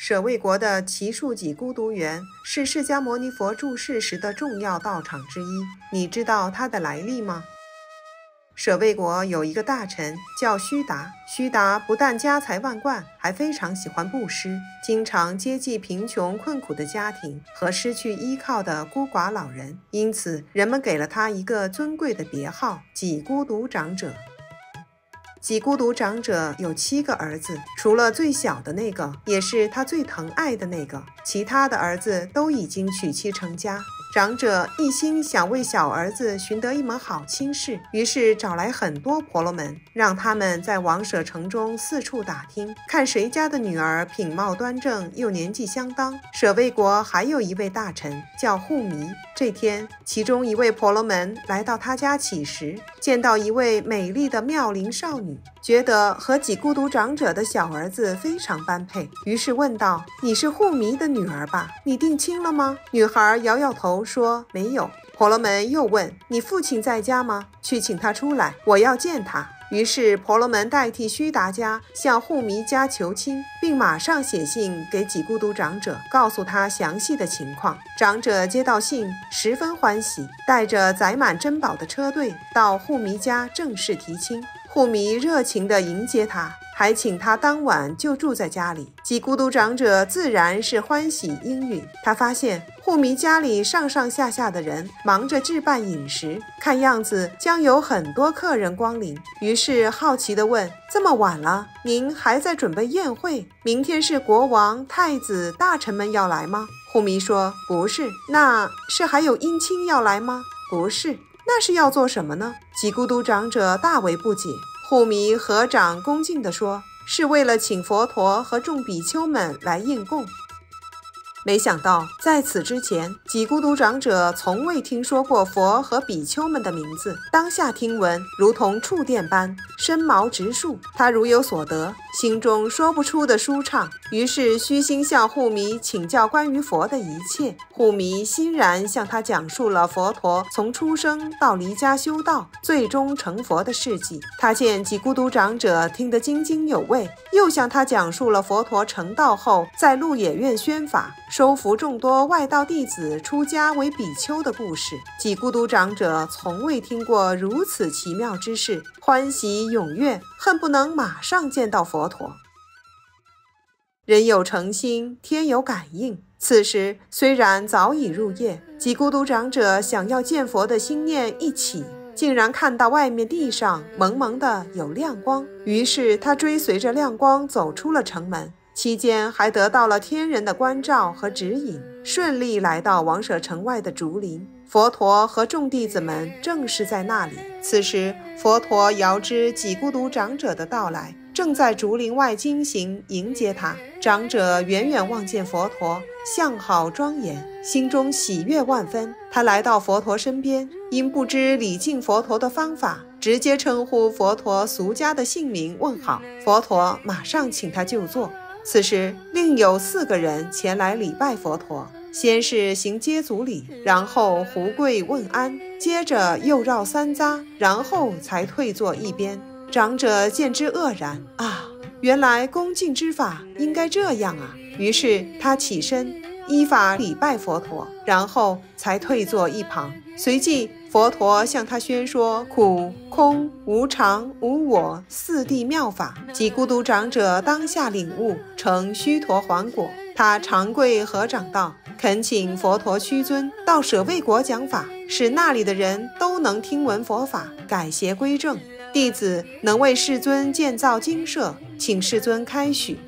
舍卫国的祇树给孤独园是释迦牟尼佛住世时的重要道场之一，你知道它的来历吗？舍卫国有一个大臣叫须达，须达不但家财万贯，还非常喜欢布施，经常接济贫穷困苦的家庭和失去依靠的孤寡老人，因此人们给了他一个尊贵的别号——给孤独长者。给孤独长者有7个儿子，除了最小的那个，也是他最疼爱的那个，其他的儿子都已经娶妻成家。长者一心想为小儿子寻得一门好亲事，于是找来很多婆罗门，让他们在王舍城中四处打听，看谁家的女儿品貌端正又年纪相当。舍卫国还有一位大臣叫护弥，这天其中一位婆罗门来到他家乞食，见到一位美丽的妙龄少女，觉得和给孤独长者的小儿子非常般配，于是问道：“你是护弥的女儿吧？你定亲了吗？”女孩摇摇头说：“没有。”婆罗门又问：“你父亲在家吗？去请他出来，我要见他。”于是婆罗门代替须达家向护弥家求亲，并马上写信给给孤独长者，告诉他详细的情况。长者接到信十分欢喜，带着载满珍宝的车队到护弥家正式提亲。护弥热情地迎接他，还请他当晚就住在家里。给孤独长者自然是欢喜应允。他发现护弥家里上上下下的人忙着置办饮食，看样子将有很多客人光临，于是好奇地问：“这么晚了，您还在准备宴会？明天是国王、太子、大臣们要来吗？”护弥说：“不是。”“那是还有姻亲要来吗？”“不是。”“那是要做什么呢？”给孤独长者大为不解。护弥合掌恭敬地说：“是为了请佛陀和众比丘们来应供。”没想到在此之前，给孤独长者从未听说过佛和比丘们的名字，当下听闻如同触电般，身毛直竖。他如有所得，心中说不出的舒畅，于是虚心向护弥请教关于佛的一切。护弥欣然向他讲述了佛陀从出生到离家修道，最终成佛的事迹。他见给孤独长者听得津津有味，又向他讲述了佛陀成道后在鹿野苑宣法，收服众多外道弟子出家为比丘的故事。给孤独长者从未听过如此奇妙之事，欢喜踊跃，恨不能马上见到佛陀。人有诚心，天有感应。此时虽然早已入夜，给孤独长者想要见佛的心念一起，竟然看到外面地上蒙蒙的有亮光，于是他追随着亮光走出了城门，期间还得到了天人的关照和指引，顺利来到王舍城外的竹林。佛陀和众弟子们正是在那里。此时佛陀遥知给孤独长者的到来，正在竹林外惊行迎接他。长者远远望见佛陀相好庄严，心中喜悦万分。他来到佛陀身边，因不知礼敬佛陀的方法，直接称呼佛陀俗家的姓名问好。佛陀马上请他就坐。此时另有4个人前来礼拜佛陀，先是行接足礼，然后胡跪问安，接着又绕3匝，然后才退坐一边。长者见之愕然，原来恭敬之法应该这样啊！于是他起身依法礼拜佛陀，然后才退坐一旁。随即佛陀向他宣说苦、空、无常、无我4谛妙法。给孤独长者当下领悟，成须陀洹果。他长跪合掌道：“恳请佛陀屈尊到舍卫国讲法，使那里的人都能听闻佛法，改邪归正。弟子能为世尊建造精舍，请世尊开许。”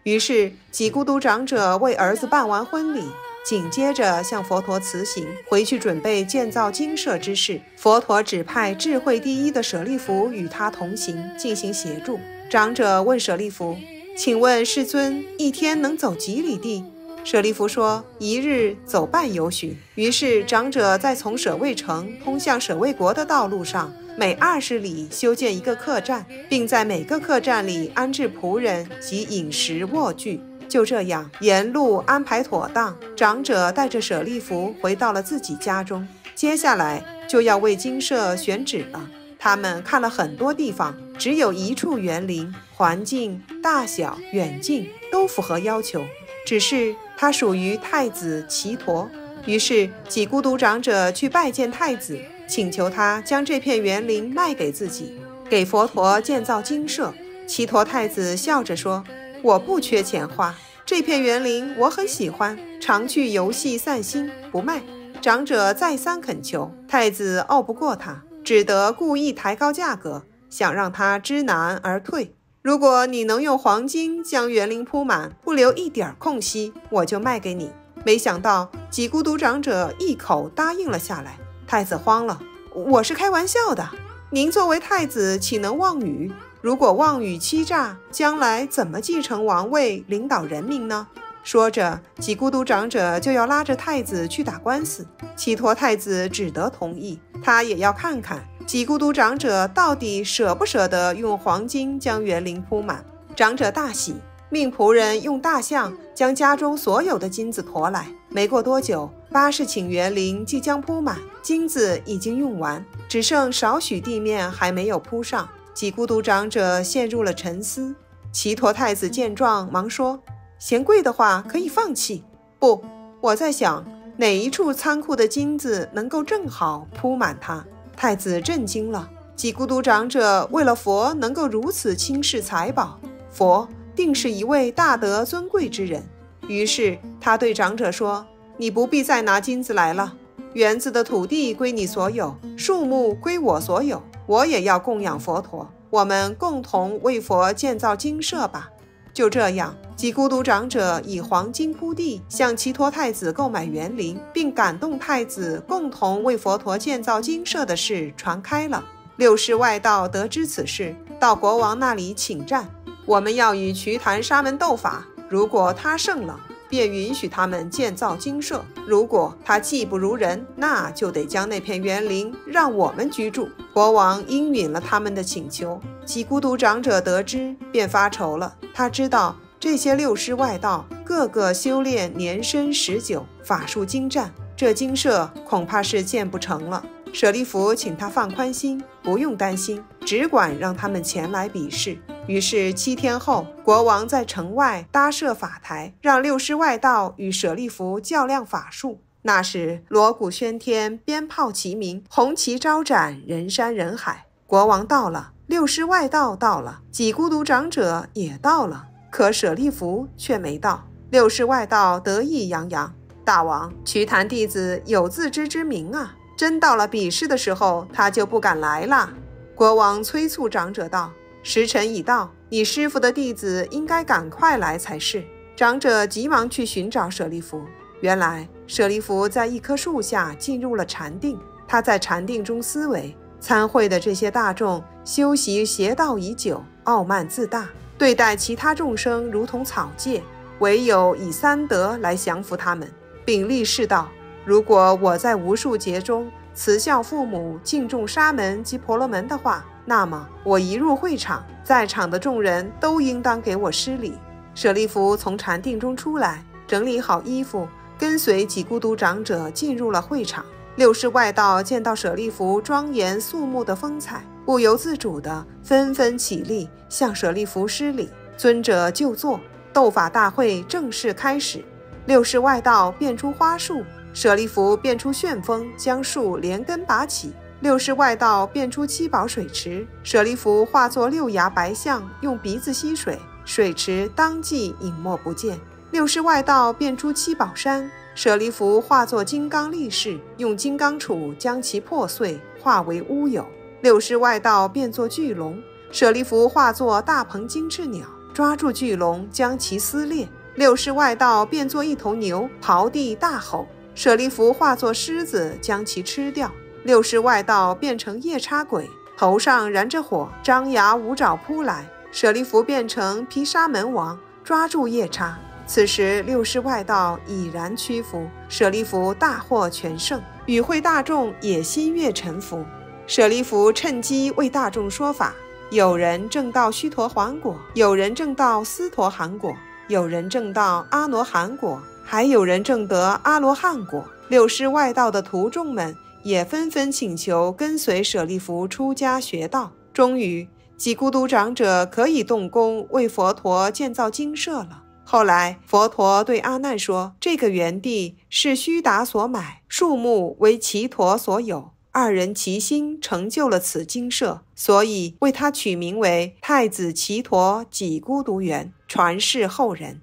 于是给孤独长者为儿子办完婚礼，紧接着向佛陀辞行，回去准备建造精舍之事。佛陀指派智慧第一的舍利弗与他同行，进行协助。长者问舍利弗：“请问世尊，一天能走几里地？”舍利弗说：“1日走半由旬。”于是长者在从舍卫城通向舍卫国的道路上，每20里修建一个客栈，并在每个客栈里安置仆人及饮食卧具。就这样沿路安排妥当，长者带着舍利弗回到了自己家中。接下来就要为精舍选址了。他们看了很多地方，只有一处园林，环境、大小、远近都符合要求，只是它属于太子齐陀。于是几孤独长者去拜见太子，请求他将这片园林卖给自己，给佛陀建造精舍。齐陀太子笑着说：我不缺钱花，这片园林我很喜欢，常去游戏散心，不卖。长者再三恳求，太子拗不过他，只得故意抬高价格，想让他知难而退。如果你能用黄金将园林铺满，不留一点空隙，我就卖给你。没想到几孤独长者一口答应了下来。太子慌了，我是开玩笑的，您作为太子岂能妄语？如果妄语欺诈，将来怎么继承王位领导人民呢？说着，几孤独长者就要拉着太子去打官司。齐陀太子只得同意，他也要看看几孤独长者到底舍不舍得用黄金将园林铺满。长者大喜，命仆人用大象将家中所有的金子驮来。没过多久，80顷园林即将铺满，金子已经用完，只剩少许地面还没有铺上。几孤独长者陷入了沉思。齐陀太子见状，忙说：嫌贵的话可以放弃。不，我在想哪一处仓库的金子能够正好铺满它。太子震惊了，几孤独长者为了佛能够如此轻视财宝，佛定是一位大德尊贵之人。于是他对长者说：你不必再拿金子来了，园子的土地归你所有，树木归我所有，我也要供养佛陀，我们共同为佛建造精舍吧。就这样，几孤独长者以黄金铺地，向齐陀太子购买园林，并感动太子共同为佛陀建造精舍的事传开了。六世外道得知此事，到国王那里请战，我们要与瞿昙沙门斗法，如果他胜了，便允许他们建造精舍；如果他技不如人，那就得将那片园林让我们居住。国王应允了他们的请求。几孤独长者得知，便发愁了。他知道这些六师外道个个修炼年深时久，法术精湛，这精舍恐怕是建不成了。舍利弗请他放宽心，不用担心，只管让他们前来比试。于是7天后，国王在城外搭设法台，让六师外道与舍利弗较量法术。那时锣鼓喧天，鞭炮齐鸣，红旗招展，人山人海。国王到了，六师外道到了，几孤独长者也到了，可舍利弗却没到。六师外道得意洋洋：大王，瞿昙弟子有自知之明啊，真到了比试的时候，他就不敢来了。国王催促长者道：时辰已到，你师父的弟子应该赶快来才是。长者急忙去寻找舍利弗。原来舍利弗在一棵树下进入了禅定，他在禅定中思维，参会的这些大众修习邪道已久，傲慢自大，对待其他众生如同草芥，唯有以三德来降服他们，并立誓道：如果我在无数劫中慈孝父母，敬重沙门及婆罗门的话，那么我一入会场，在场的众人都应当给我施礼。舍利弗从禅定中出来，整理好衣服，跟随几孤独长者进入了会场。六师外道见到舍利弗庄严肃穆的风采，不由自主地纷纷起立，向舍利弗施礼。尊者就坐，斗法大会正式开始。六师外道变出花束，舍利弗变出旋风，将树连根拔起。六师外道变出七宝水池，舍利弗化作6牙白象，用鼻子吸水，水池当即隐没不见。六师外道变出七宝山，舍利弗化作金刚力士，用金刚杵将其破碎，化为乌有。六师外道变作巨龙，舍利弗化作大鹏金翅鸟，抓住巨龙将其撕裂。六师外道变作一头牛，刨地大吼，舍利弗化作狮子将其吃掉。六师外道变成夜叉鬼，头上燃着火，张牙舞爪扑来。舍利弗变成毗沙门王，抓住夜叉。此时六师外道已然屈服，舍利弗大获全胜，与会大众也心悦诚服。舍利弗趁机为大众说法，有人证到须陀洹果，有人证到斯陀含果，有人证到阿罗汉果，还有人证得阿罗汉果。六师外道的徒众们也纷纷请求跟随舍利弗出家学道。终于己孤独长者可以动工为佛陀建造精舍了。后来佛陀对阿难说，这个园地是须达所买，树木为祇陀所有，二人齐心成就了此精舍，所以为他取名为太子祇陀己孤独园，传世后人。